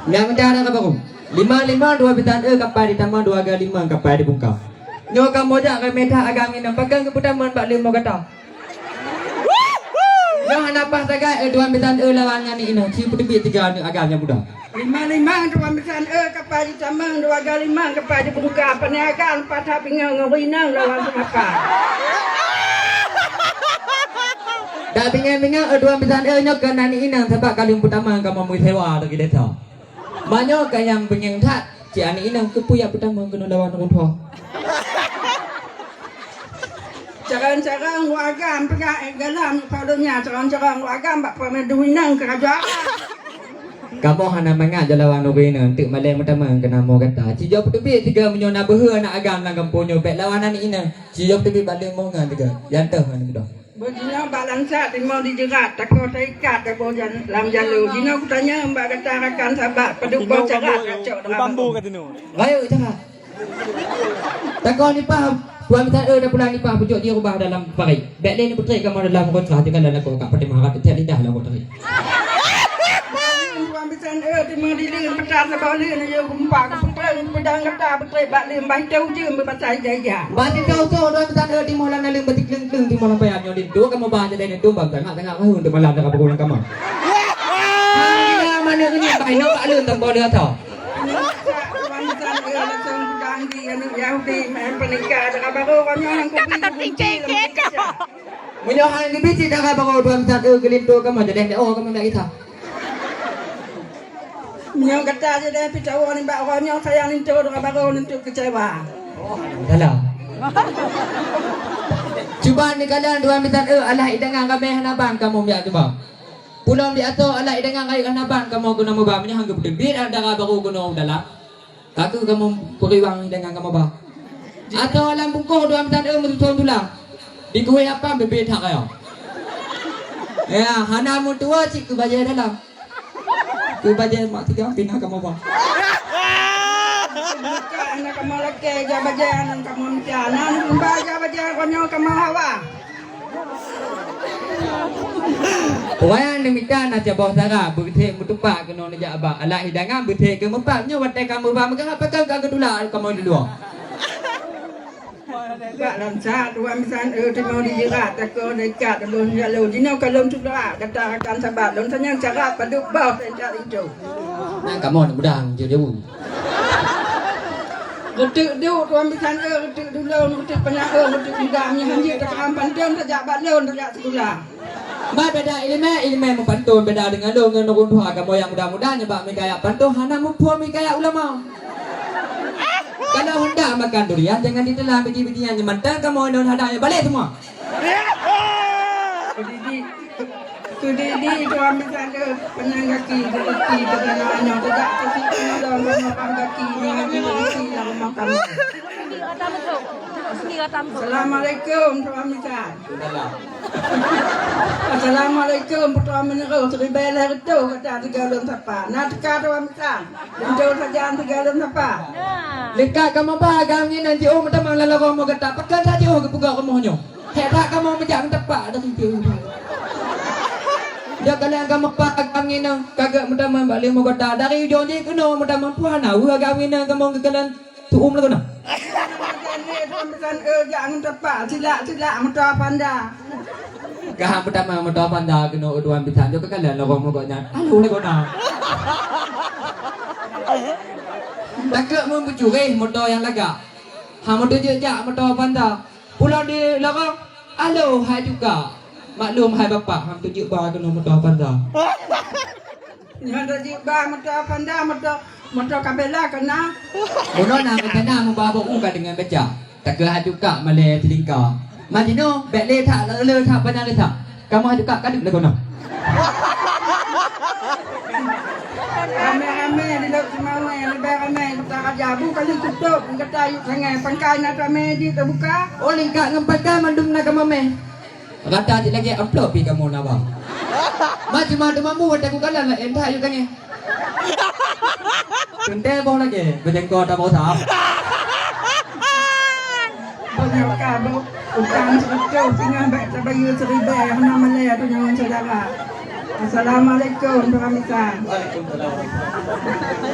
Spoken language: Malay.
Nggak mencara ka bago. 5 2 bitan kapay ditambah 2 kali 5 kapay dibungkap. Nyo kamu aja ke meta agami nang pegang kepudaman bak 5 kata. Nyo hanapah tagai 2 bitan lawan ngani ina ci putebi 3 ni agamnya budak. 5 2 bitan kapay ditambah 2 kali 5 kapay dibuka peniagaan patah pingang ngawinang lawan semaka. Dah pingang 2 bitan nyo ke nani ina sebab kali pertama kamu mau sewa lagi desa. Banyak yang pengen tak ci ani ina kepuya pertama kena lawan orang tua. Carang-carang wagam pegang galam padunya carang-carang wagam bak pemeduinang kerajaan. Kamu hana mangak jalawan urina untuk maleng pertama kena mau kata. Ci jawab tebi 3 menyona behe nak agam nang kampungnya pek lawanan ina. Ci jawab tebi balik mau ngan 3. Yantah mana dah. Begini balansa timau dijerat takut terikat ke bojan lam jalur. Dina aku tanya mbak kata rakan sahabat peduk bau cerat kacau dengan bambu kata nu. Ayo cakap. Takon ni paham. Tuan minta dah pulang ni paham pujuk dia ubah dalam pakai. Baik ni putri kamu dalam kontrak dia dalam kau kat pertimbangan kat tiap lidah lah kontrak. Tuan bisa timau dilin petas sebab lin dia kumpak putri pedang kata putri bak lin bah jauh je berbahasa jaya. Banti kau tu tuan minta di malam nalim betik leng di malam payah nyo tu kamu baca dari tu bang tengah kau untuk malam dekat pulang kamu. Mana ni baik nak bak lin tempat dia tau. Menyohan ke biji dah baru 2 minta gelinto kamu jadi oh kamu nak kita. Yang kata je dah pitawa ni bak orangnya sayang lintu dengan baru lintu kecewa. Salah. Cuba ni kalian 2 minta alah idangan kami hanaban kamu biar cuba. Pulang di atas alah idangan kai hanaban kamu guna mubah menyohan ke biji ada baru guna dalam. Aku kamu periwang dengan kamu bah. Atau alam bungkuh 2 minta musuh tulang. Di kuih apa bebet hak kaya. Ya, hana mu tua cik ke baja dalam. Ke baja mak 3 pindah kamu bah. Anak kamu laki jabajan anak kamu mutianan mbak jabajan konyo kamu hawa. Orang demikian aja bawah sara berteh mutupak kena nak abah. Alah hidangan berteh ke mempaknya watai kamu bah maka apa kau kedula kamu di luar. Bak lancar tuan misan timau dijerat takut dekat belum jalur dina kalau sudah kata akan sabar dan tanya cara paduk bau sejak itu. Nah kamu nak budang jauh-jauh. Getuk du tuan misan getuk dulu getuk penyak getuk gudangnya hanya tekan pantun sejak balon sejak sekolah. Mai beda ilmu mempantun beda dengan lo dengan orang tua kamu yang mudah-mudahnya bak mikaya pantun hana mempuah mikaya ulama. Kalau hendak makan durian jangan ditelan biji-bijian mentang kamu non hadanya balik semua. Kudidi tuan misan penyang kaki kaki dengan tidak kaki dalam makan kaki dengan makan. Assalamualaikum tuan misan. Assalamualaikum tuan menyeru teribel itu kata 3 tapa. Nak dekat tuan misan. Jauh saja 3 tapa. Lekat kamu bagang ni nanti oh teman lalu kamu kata pekan saja oh kepuga kamu nyo. Hebat kamu menjang tepak dah itu. Ya kalian kamu bagang ni nang kagak teman balik mau kata dari ujung je kena teman puan au agak ni kamu kalian tuum lagu nah. Bukan jangan tepat sila muda panda. Kah pertama muda panda kena uduan bitan jo kalian lagu mau kata alu lagu nah. Takut membujuki motor yang lega. Hamu tu jejak motor panda. Pulau di lagu, alo hai juga. Maklum hai bapak, ham tu jejak kena motor panda. Yang jejak motor panda motor kabela kena. Mono nak kena membawa muka dengan beca. Takut hai juga malai telingka. Madino, bele tak le tak pernah le tak. Kamu hai juga kaduk lagu nah. Ame di laut semua yang lebih ramai kita aja bukan tutup kata yuk sangai pangkai nak ramai di terbuka. Oh lingkak ngempatkan mandum nak kamu meh. Kata adik lagi upload pi kamu nak bang. Macam mana mampu ada aku kalah lah entah yuk kange. Tunte boh lagi berjengkol tak boh sah. Banyak kabel utang sebetul tinggal baik terbayu seribai nama Malay tu jangan saudara. Assalamualaikum warahmatullahi wabarakatuh.